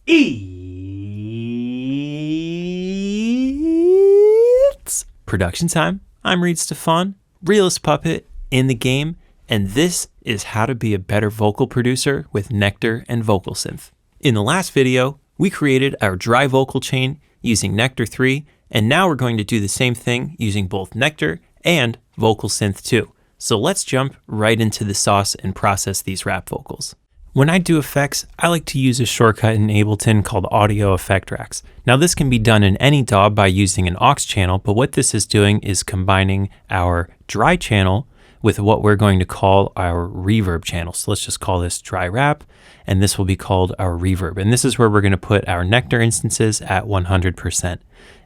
It's production time. I'm Reed Stefan, realist puppet in the game, and this is how to be a better vocal producer with Nectar and VocalSynth. In the last video, we created our dry vocal chain using Nectar 3, and now we're going to do the same thing using both Nectar and VocalSynth 2. So let's jump right into the sauce and process these rap vocals. When I do effects, I like to use a shortcut in Ableton called Audio Effect Racks. Now this can be done in any DAW by using an aux channel, but what this is doing is combining our dry channel with what we're going to call our reverb channel. So let's just call this dry rap, and this will be called our reverb. And this is where we're going to put our Nectar instances at 100%.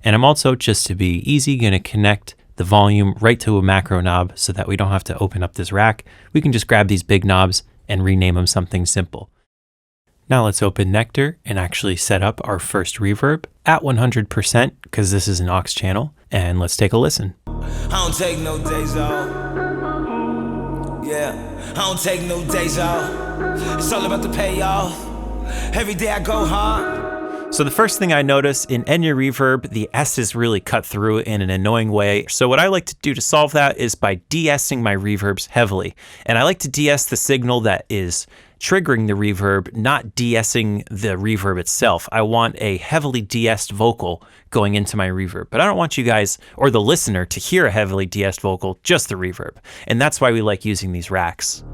And I'm also, just to be easy, going to connect the volume right to a macro knob so that we don't have to open up this rack. We can just grab these big knobs and rename them something simple. Now let's open Nectar and actually set up our first reverb at 100% because this is an aux channel, and let's take a listen. I don't take no days off. Yeah, I don't take no days off. It's all about the payoff. Every day I go hard. So the first thing I notice in Enya Reverb, the S is really cut through in an annoying way. So what I like to do to solve that is by de-essing my reverbs heavily. And I like to de-ess the signal that is triggering the reverb, not de-essing the reverb itself. I want a heavily de-essed vocal going into my reverb, but I don't want you guys or the listener to hear a heavily de-essed vocal, just the reverb. And that's why we like using these racks.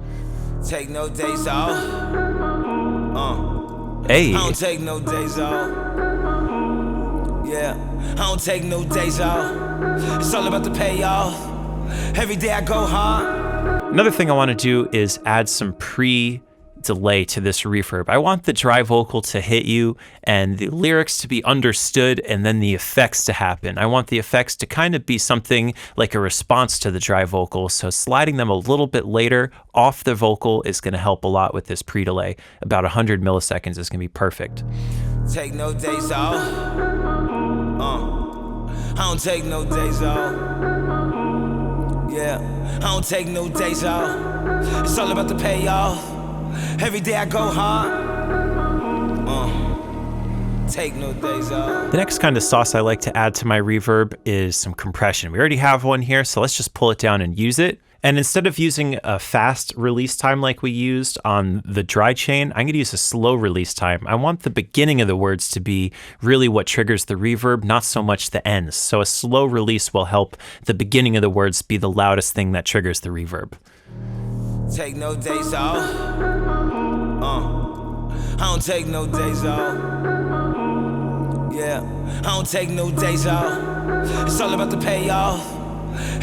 Take no days off. Hey. I don't take no days off. Yeah, I don't take no days off. It's all about the payoff. Every day I go hard. Another thing I want to do is add some pre-delay to this reverb. I want the dry vocal to hit you and the lyrics to be understood and then the effects to happen. I want the effects to kind of be something like a response to the dry vocal. So sliding them a little bit later off the vocal is going to help a lot with this pre-delay. About 100 milliseconds is going to be perfect. Take no days off. I don't take no days off. Yeah, I don't take no days off. It's all about the payoff. Every day I go hard. Take no days off. The next kind of sauce I like to add to my reverb is some compression. We already have one here, so let's just pull it down and use it. And instead of using a fast release time like we used on the dry chain, I'm going to use a slow release time. I want the beginning of the words to be really what triggers the reverb, not so much the ends. So a slow release will help the beginning of the words be the loudest thing that triggers the reverb. Take no days off. I don't take no days off. Yeah, I don't take no days off. It's all about the payoff.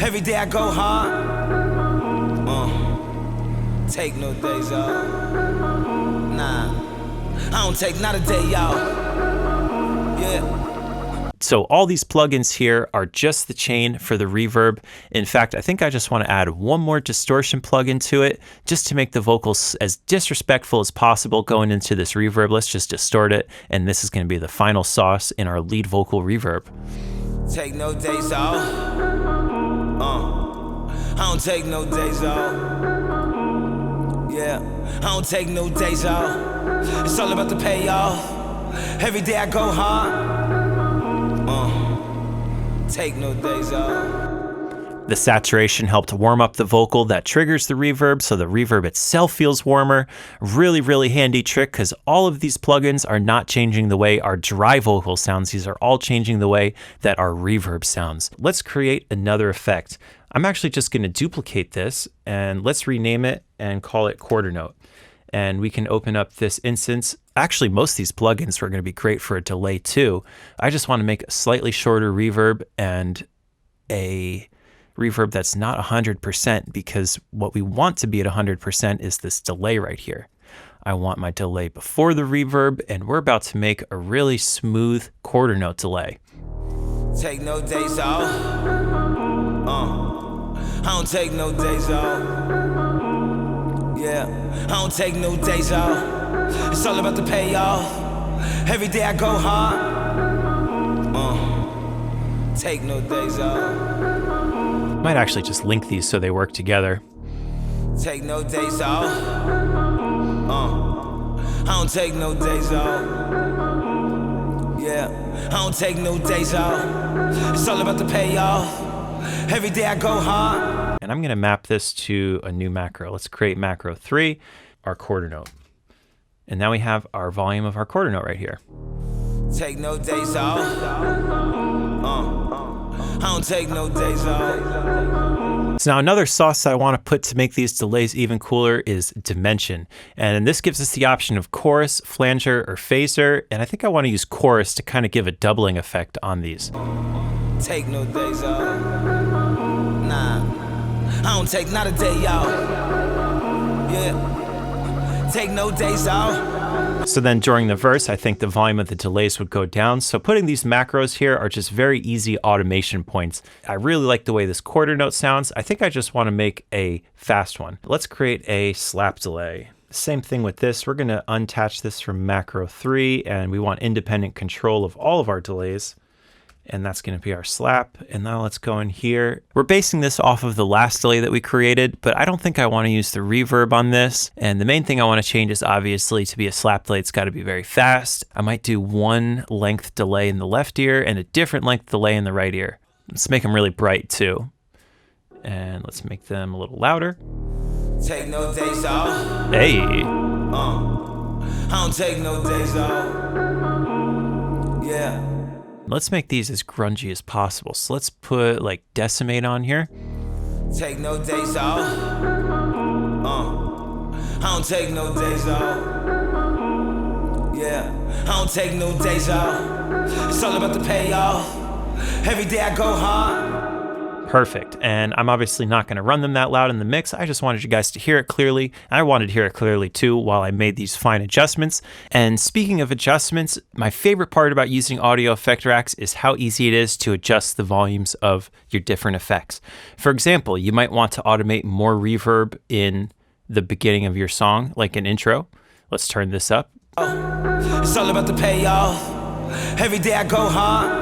Every day I go hard. Take no days off. Nah, I don't take not a day off. Yeah. So all these plugins here are just the chain for the reverb. In fact, I think I just want to add one more distortion plugin to it just to make the vocals as disrespectful as possible going into this reverb. Let's just distort it, and this is going to be the final sauce in our lead vocal reverb. Take no days off. I don't take no days off. Yeah, I don't take no days off. It's all about the payoff. Every day I go hard. Take no days off. The saturation helped warm up the vocal that triggers the reverb, so the reverb itself feels warmer. Really, really handy trick because all of these plugins are not changing the way our dry vocal sounds. These are all changing the way that our reverb sounds. Let's create another effect. I'm actually just going to duplicate this and let's rename it and call it quarter note. And we can open up this instance. Actually, most of these plugins are going to be great for a delay too. I just want to make a slightly shorter reverb and a reverb that's not 100% because what we want to be at 100% is this delay right here. I want my delay before the reverb, and we're about to make a really smooth quarter note delay. Take no days off. I don't take no days off. Yeah, I don't take no days off. It's all about the payoff. Every day I go hard. Take no days off. Might actually just link these so they work together. Take no days off. I don't take no days off. Yeah, I don't take no days off. It's all about the payoff. Every day I go hard. And I'm going to map this to a new macro. Let's create macro 3, our quarter note. And now we have our volume of our quarter note right here. Take no days off. I don't take no days off. So now another sauce that I want to put to make these delays even cooler is dimension. And this gives us the option of chorus, flanger, or phaser. And I think I want to use chorus to kind of give a doubling effect on these. Take no days off. Nah, I don't take not a day off. Yeah, take no days off. So then during the verse, I think the volume of the delays would go down. So putting these macros here are just very easy automation points. I really like the way this quarter note sounds. I think I just want to make a fast one. Let's create a slap delay. Same thing with this. We're going to unattach this from macro 3, and we want independent control of all of our delays. And that's going to be our slap. And now let's go in here. We're basing this off of the last delay that we created, but I don't think I want to use the reverb on this. And the main thing I want to change is obviously to be a slap delay, it's got to be very fast. I might do one length delay in the left ear and a different length delay in the right ear. Let's make them really bright too. And let's make them a little louder. Take no days off. Hey. I don't take no days off. Yeah. Let's make these as grungy as possible. So let's put like decimate on here. Take no days off. I don't take no days off. Yeah, I don't take no days off. It's all about the payoff. Every day I go hard. Perfect. And I'm obviously not going to run them that loud in the mix. I just wanted you guys to hear it clearly. I wanted to hear it clearly too while I made these fine adjustments. And speaking of adjustments, my favorite part about using Audio Effect Racks is how easy it is to adjust the volumes of your different effects. For example, you might want to automate more reverb in the beginning of your song, like an intro. Let's turn this up. It's all about the payoff. Every day I go hard.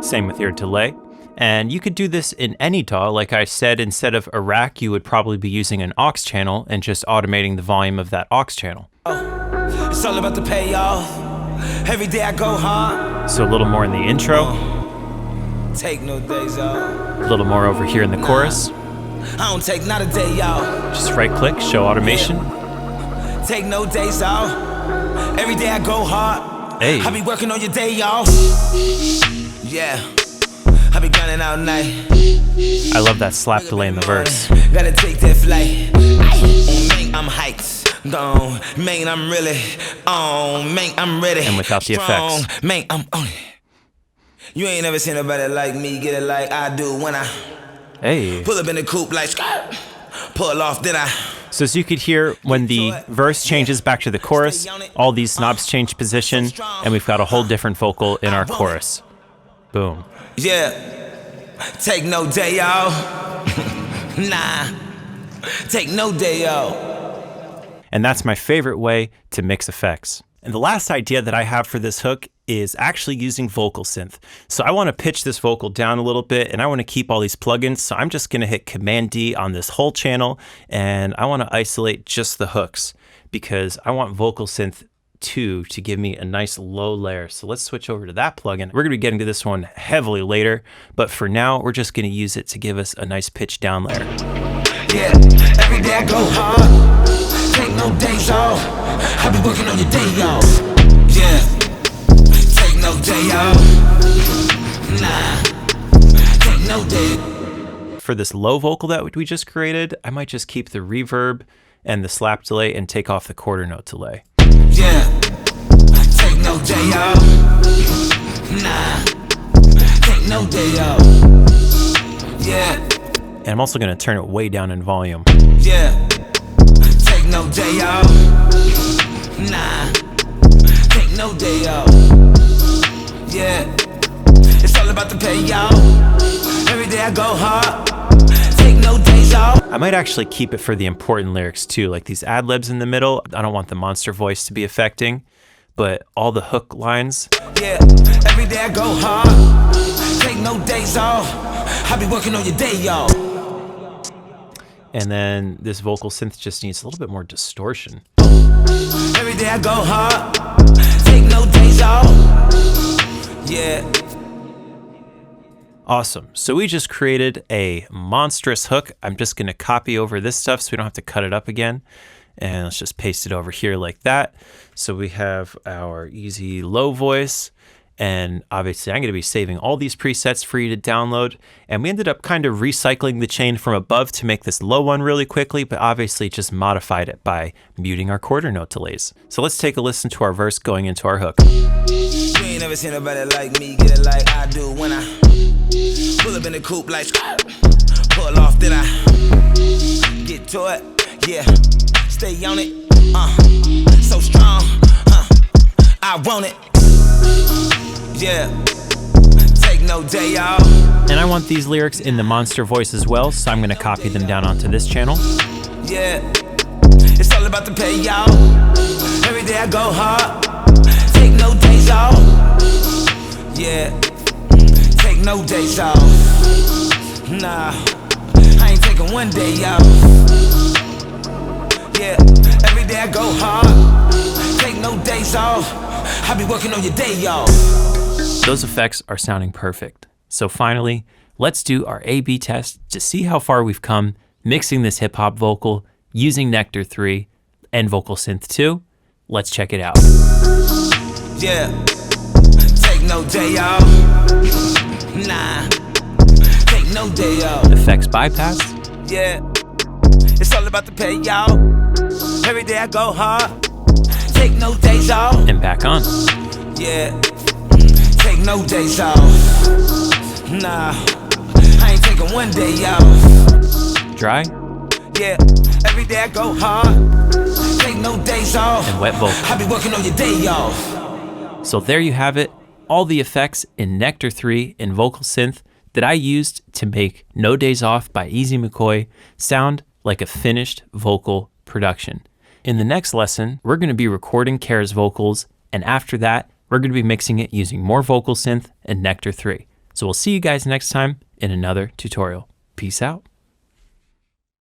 Same with your delay. And you could do this in any DAW. Like I said, instead of a rack, you would probably be using an aux channel and just automating the volume of that aux channel. It's all about the payoff. Every day I go hard. So a little more in the intro. Take no days off. A little more over here in the chorus. I don't take not a day off. Just right click, show automation. Yeah. Take no days off. Every day I go hard. Hey. I be working on your day off. Yeah. I be grinding all night. I love that slap delay in the verse. Gotta take that flight. Man, I'm heights. Gone. Man, I'm really on. Man, I'm ready. And without the effects. Man, I'm on it. You ain't never seen nobody like me get it like I do when I pull up in the coupe like skirt. Pull off, then I. So as you could hear, when the verse changes back to the chorus, all these knobs change position, and we've got a whole different vocal in our chorus. Boom. Yeah, take no day off. Nah, take no day off. And that's my favorite way to mix effects. And the last idea that I have for this hook is actually using vocal synth. So I want to pitch this vocal down a little bit, and I want to keep all these plugins. So I'm just going to hit Command D on this whole channel, and I want to isolate just the hooks because I want vocal synth 2 to give me a nice low layer. So let's switch over to that plugin. We're going to be getting to this one heavily later, but for now, we're just going to use it to give us a nice pitch down layer. Yeah, every day I go hard. Take no days off. I be working on your day off. Yeah, take no day off. Nah, take no day. For this low vocal that we just created, I might just keep the reverb and the slap delay and take off the quarter note delay. Yeah, take no day off. Nah, take no day off. Yeah. And I'm also going to turn it way down in volume. Yeah, take no day off. Nah, take no day off. Yeah, it's all about the payoff. Every day I go hard. Take no days off. I might actually keep it for the important lyrics too, like these ad-libs in the middle. I don't want the monster voice to be affecting, but all the hook lines. Yeah, every day I go hard. Take no days off. I be working on your day, y'all. And then this vocal synth just needs a little bit more distortion. Every day I go hard. Take no days off. Yeah. Awesome. So we just created a monstrous hook. I'm just going to copy over this stuff so we don't have to cut it up again. And let's just paste it over here like that. So we have our easy low voice. And obviously I'm going to be saving all these presets for you to download. And we ended up kind of recycling the chain from above to make this low one really quickly, but obviously just modified it by muting our quarter note delays. So let's take a listen to our verse going into our hook. You ain't never seen nobody like me get it like I do when I pull up in the coupe like pull off, then I get to it, yeah, stay on it, so strong, I want it, yeah, take no day off. And I want these lyrics in the monster voice as well, so I'm gonna copy them down onto this channel. Yeah, it's all about the pay, y'all. Every day I go hard, take no days off. Yeah, take no days off. Nah, I ain't taking one day off. Yeah, every day I go hard, take no days off. I be working on your day off. Those effects are sounding perfect. So finally, let's do our A/B test to see how far we've come mixing this hip hop vocal using Nectar 3 and Vocal Synth 2. Let's check it out. Yeah, take no day off. Nah, take no day off. Effects bypass. Yeah, it's all about the pay, y'all. Every day I go hard, take no days off. And back on. Yeah, take no days off. Nah, I ain't taking one day off. Dry. Yeah, every day I go hard, take no days off. And wet vocal. I be working on your day off. So there you have it, all the effects in Nectar 3 and Vocal Synth that I used to make No Days Off by Easy McCoy sound like a finished vocal production. In the next lesson, we're going to be recording Kara's vocals, and after that, we're going to be mixing it using more Vocal Synth and Nectar 3. So we'll see you guys next time in another tutorial. Peace out.